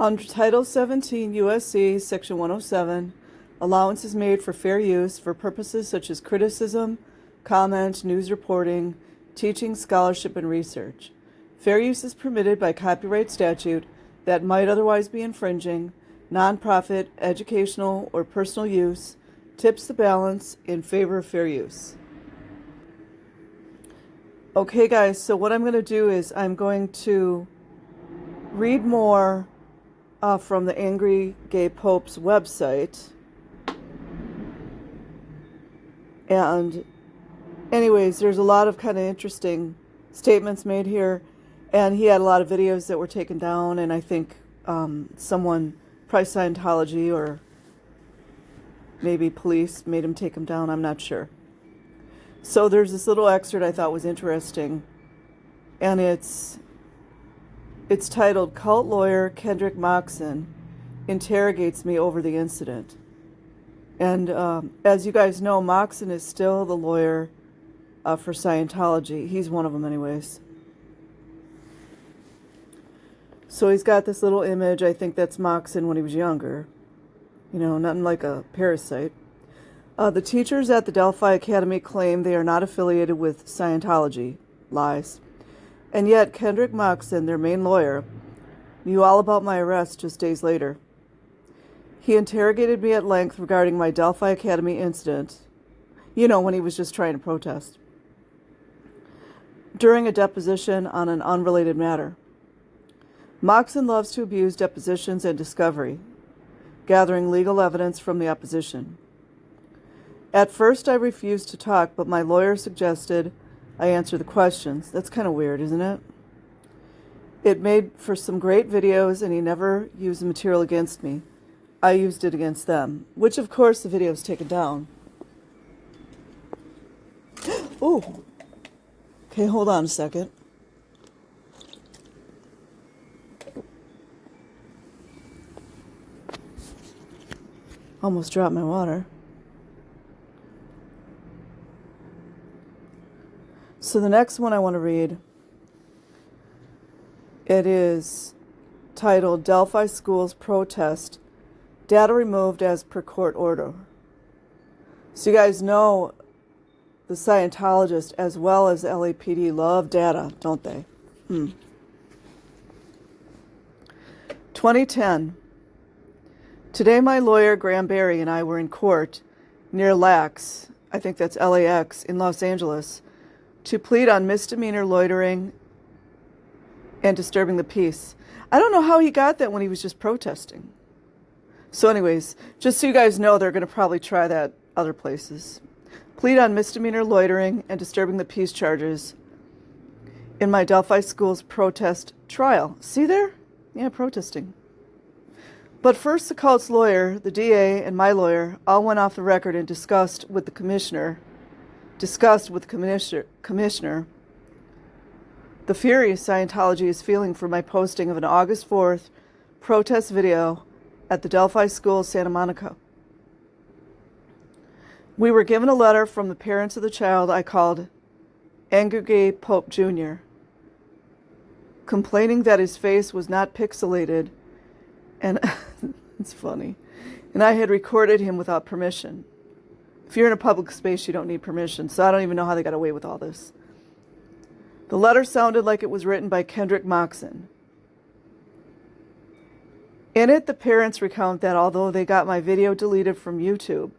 Under Title 17 U.S.C. Section 107, allowance is made for fair use for purposes such as criticism, comment, news reporting, teaching, scholarship, and research. Fair use is permitted by copyright statute that might otherwise be infringing. Nonprofit, educational, or personal use tips the balance in favor of fair use. Okay, guys, so what I'm going to do is I'm going to read more from the Angry Gay Pope's website. And anyways, there's a lot of kind of interesting statements made here. And he had a lot of videos that were taken down. And I think someone, probably Scientology or maybe police, made him take them down. I'm not sure. So there's this little excerpt I thought was interesting. And it's titled, Cult Lawyer Kendrick Moxon Interrogates Me Over the Incident. And as you guys know, Moxon is still the lawyer for Scientology. He's one of them anyways. So he's got this little image. I think that's Moxon when he was younger. You know, nothing like a parasite. The teachers at the Delphi Academy claim they are not affiliated with Scientology. Lies. And yet, Kendrick Moxon, their main lawyer, knew all about my arrest just days later. He interrogated me at length regarding my Delphi Academy incident, you know, when he was just trying to protest, during a deposition on an unrelated matter. Moxon loves to abuse depositions and discovery, gathering legal evidence from the opposition. At first, I refused to talk, but my lawyer suggested I answer the questions. That's kind of weird, isn't it? It made for some great videos, and he never used the material against me. I used it against them, which of course the video is taken down. Oh, okay, hold on a second. Almost dropped my water. So the next one I want to read, it is titled Delphi Schools Protest, Data Removed as per Court Order. So you guys know the Scientologists as well as the LAPD love data, don't they? 2010. Today my lawyer Graham Barry and I were in court near LAX, I think that's LAX, in Los Angeles, to plead on misdemeanor loitering and disturbing the peace. I don't know how he got that when he was just protesting. So anyways, just so you guys know, they're going to probably try that other places. Plead on misdemeanor loitering and disturbing the peace charges in my Delphi Schools protest trial. See there? Yeah, protesting. But first the cult's lawyer, the DA, and my lawyer all went off the record and discussed with the commissioner the furious Scientology is feeling for my posting of an August 4th protest video at the Delphi School, Santa Monica. We were given a letter from the parents of the child I called Angry Gay Pope Jr., complaining that his face was not pixelated, and it's funny, and I had recorded him without permission. If you're in a public space, you don't need permission, so I don't even know how they got away with all this. The letter sounded like it was written by Kendrick Moxon. In it, the parents recount that although they got my video deleted from YouTube,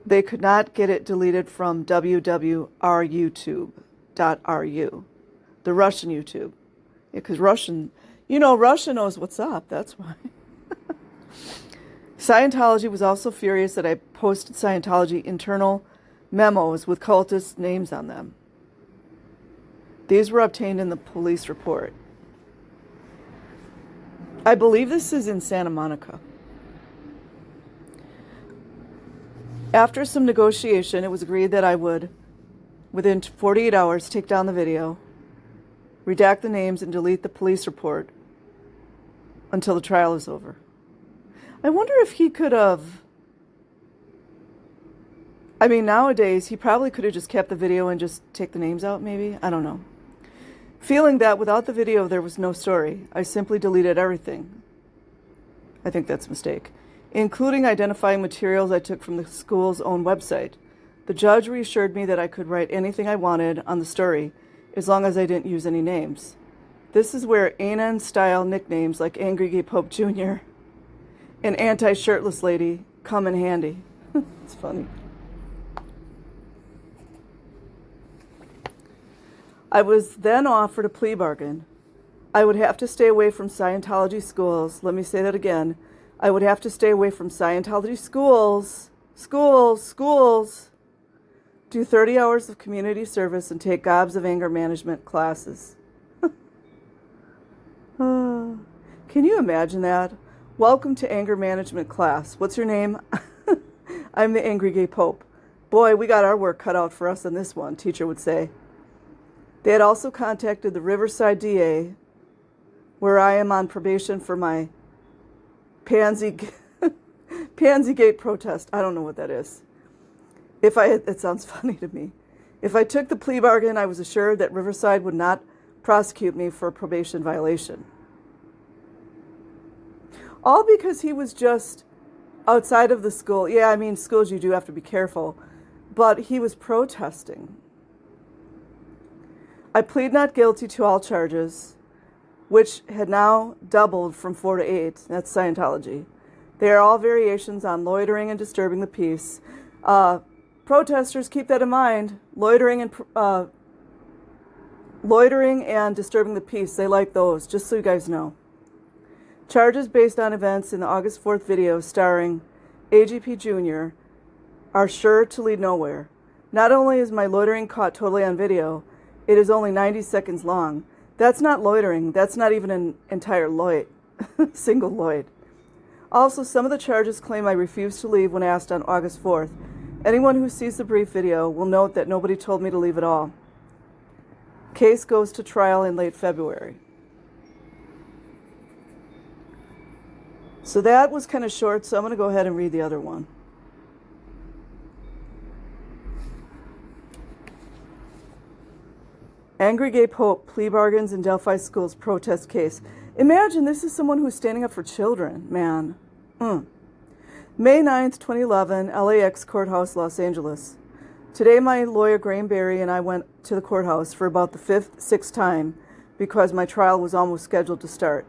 they could not get it deleted from www.rutube.ru, the Russian YouTube. Because Russia knows what's up, that's why. Scientology was also furious that I posted Scientology internal memos with cultists' names on them. These were obtained in the police report. I believe this is in Santa Monica. After some negotiation, it was agreed that I would, within 48 hours, take down the video, redact the names, and delete the police report until the trial is over. I wonder if he could have... nowadays, he probably could have just kept the video and just take the names out, maybe. I don't know. Feeling that without the video there was no story, I simply deleted everything. I think that's a mistake, including identifying materials I took from the school's own website. The judge reassured me that I could write anything I wanted on the story as long as I didn't use any names. This is where ANN-style nicknames like Angry Gay Pope Jr. and Anti-Shirtless Lady come in handy. It's funny. I was then offered a plea bargain. I would have to stay away from Scientology schools. Let me say that again. I would have to stay away from Scientology schools. Do 30 hours of community service and take gobs of anger management classes. Can you imagine that? Welcome to anger management class. What's your name? I'm the Angry Gay Pope. Boy, we got our work cut out for us on this one, teacher would say. They had also contacted the Riverside DA, where I am on probation for my Pansy Gate protest. I don't know what that is. It sounds funny to me. If I took the plea bargain, I was assured that Riverside would not prosecute me for a probation violation. All because he was just outside of the school. Yeah, I mean, schools you do have to be careful. But he was protesting. I plead not guilty to all charges, which had now doubled from 4 to 8. That's Scientology. They are all variations on loitering and disturbing the peace. Protesters, keep that in mind. Loitering and disturbing the peace, they like those, just so you guys know. Charges based on events in the August 4th video starring AGP Jr. are sure to lead nowhere. Not only is my loitering caught totally on video, it is only 90 seconds long. That's not loitering. That's not even an entire loit. Single loit. Also, some of the charges claim I refused to leave when asked on August 4th. Anyone who sees the brief video will note that nobody told me to leave at all. Case goes to trial in late February. So that was kind of short, so I'm going to go ahead and read the other one. Angry Gay Pope, plea bargains in Delphi School's protest case. Imagine this is someone who's standing up for children, man. May 9th, 2011, LAX Courthouse, Los Angeles. Today my lawyer Graham Barry and I went to the courthouse for about the 6th time because my trial was almost scheduled to start.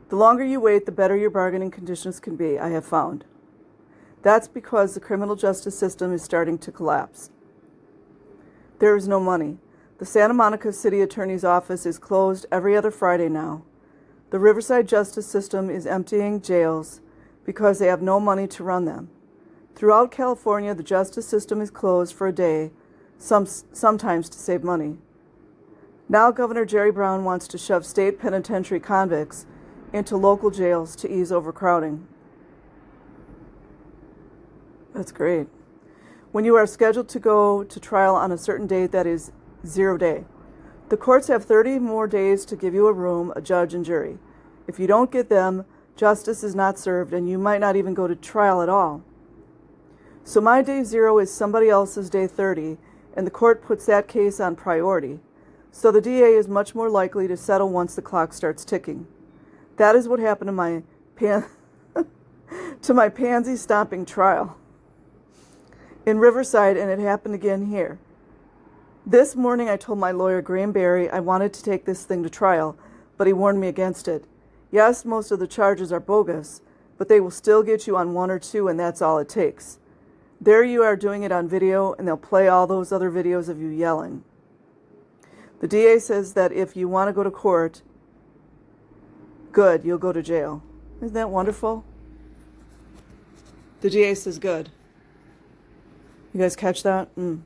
The longer you wait, the better your bargaining conditions can be, I have found. That's because the criminal justice system is starting to collapse. There is no money. The Santa Monica City Attorney's Office is closed every other Friday now. The Riverside justice system is emptying jails because they have no money to run them. Throughout California, the justice system is closed for a day, sometimes to save money. Now Governor Jerry Brown wants to shove state penitentiary convicts into local jails to ease overcrowding. That's great. When you are scheduled to go to trial on a certain date, that is 0 day. The courts have 30 more days to give you a room, a judge, and jury. If you don't get them, justice is not served, and you might not even go to trial at all. So my day 0 is somebody else's day 30, and the court puts that case on priority. So the DA is much more likely to settle once the clock starts ticking. That is what happened to my pansy stomping trial in Riverside, and it happened again here. This morning I told my lawyer Graham Barry I wanted to take this thing to trial, but he warned me against it. Yes, most of the charges are bogus, but they will still get you on 1 or 2, and that's all it takes. There you are doing it on video, and they'll play all those other videos of you yelling. The DA says that if you want to go to court, good, you'll go to jail. Isn't that wonderful? The DA says good. You guys catch that? In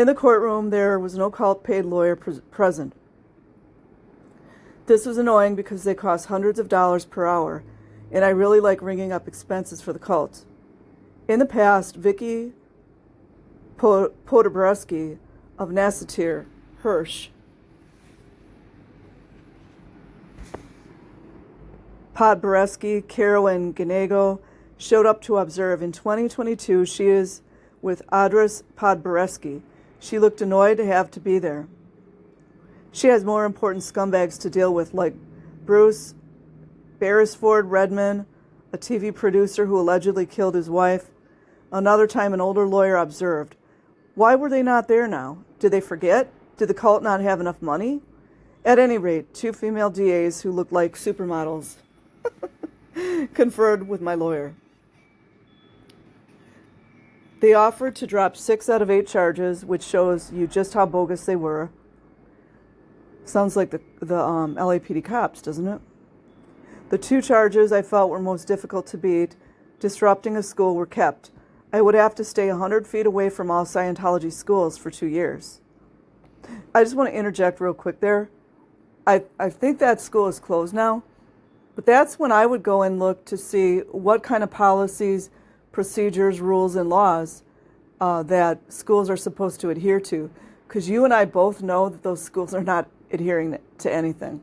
the courtroom, there was no cult-paid lawyer present. This was annoying because they cost hundreds of dollars per hour, and I really like ringing up expenses for the cult. In the past, Vicky Podobreski of Nassatir, Hirsch, Podboreski, Caro, and Ganego showed up to observe. In 2022, she is with Adris Podboreski. She looked annoyed to have to be there. She has more important scumbags to deal with, like Bruce, Beresford Redmond, a TV producer who allegedly killed his wife. Another time, an older lawyer observed, "Why were they not there now? Did they forget? Did the cult not have enough money?" At any rate, 2 female DAs who looked like supermodels conferred with my lawyer. They offered to drop 6 out of 8 charges, which shows you just how bogus they were. Sounds like the LAPD cops, doesn't it? The 2 charges I felt were most difficult to beat, disrupting a school, were kept. I would have to stay 100 feet away from all Scientology schools for 2 years. I just want to interject real quick there. I think that school is closed now, but that's when I would go and look to see what kind of policies, procedures, rules, and laws that schools are supposed to adhere to, because you and I both know that those schools are not adhering to anything.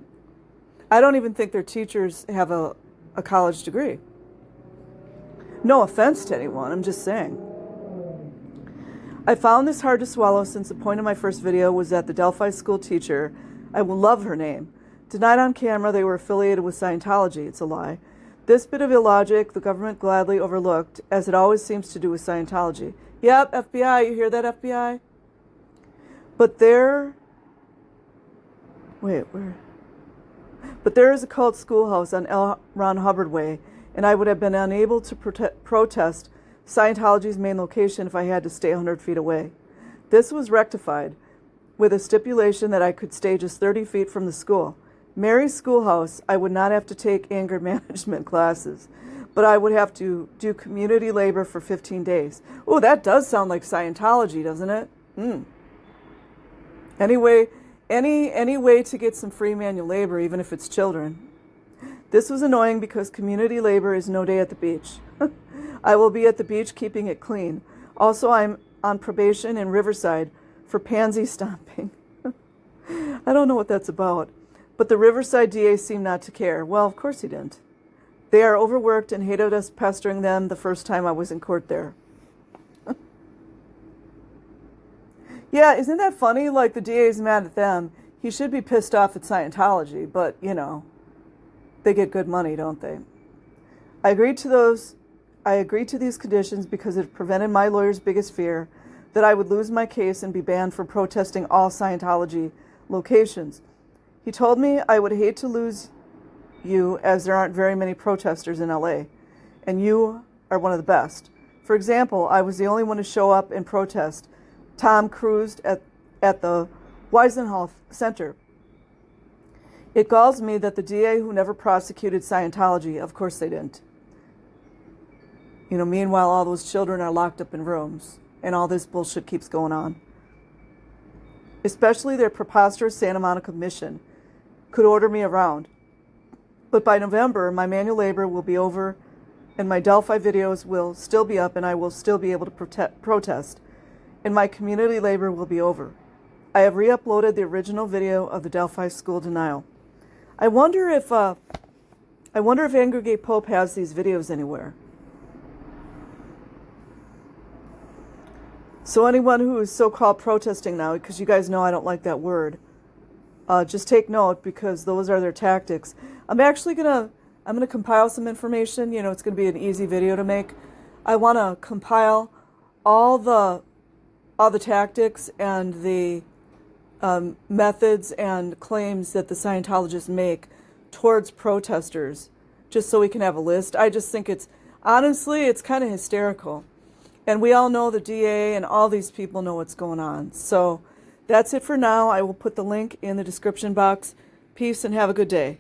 I don't even think their teachers have a college degree. No offense to anyone, I'm just saying. I found this hard to swallow since the point of my first video was that the Delphi school teacher, I will love her name, denied on camera they were affiliated with Scientology. It's a lie. This bit of illogic the government gladly overlooked, as it always seems to do with Scientology. Yep, FBI, you hear that, FBI? But there is a cult schoolhouse on L. Ron Hubbard Way, and I would have been unable to protest Scientology's main location if I had to stay 100 feet away. This was rectified with a stipulation that I could stay just 30 feet from the school. Mary's schoolhouse, I would not have to take anger management classes, but I would have to do community labor for 15 days. Oh, that does sound like Scientology, doesn't it? Anyway, any way to get some free manual labor, even if it's children. This was annoying because community labor is no day at the beach. I will be at the beach keeping it clean. Also, I'm on probation in Riverside for pansy stomping. I don't know what that's about. But the Riverside DA seemed not to care. Well, of course he didn't. They are overworked and hated us pestering them the first time I was in court there. Yeah, isn't that funny? Like, the DA is mad at them. He should be pissed off at Scientology, but, you know, they get good money, don't they? I agreed to these conditions because it prevented my lawyer's biggest fear, that I would lose my case and be banned from protesting all Scientology locations. He told me I would hate to lose you, as there aren't very many protesters in LA, and you are one of the best. For example, I was the only one to show up and protest. Tom Cruise at the Weisenhoff Center. It galls me that the DA who never prosecuted Scientology, of course they didn't. You know, meanwhile, all those children are locked up in rooms, and all this bullshit keeps going on. Especially their preposterous Santa Monica mission could order me around. But by November, my manual labor will be over, and my Delphi videos will still be up, and I will still be able to protest, and my community labor will be over. I have re-uploaded the original video of the Delphi school denial. I wonder if Angry Gay Pope has these videos anywhere. So anyone who is so-called protesting now, because you guys know I don't like that word, just take note, because those are their tactics. I'm gonna compile some information. You know, it's gonna be an easy video to make. I want to compile all the tactics and the methods and claims that the Scientologists make towards protesters, just so we can have a list. I just think it's kind of hysterical. And we all know the DA and all these people know what's going on. So that's it for now. I will put the link in the description box. Peace and have a good day.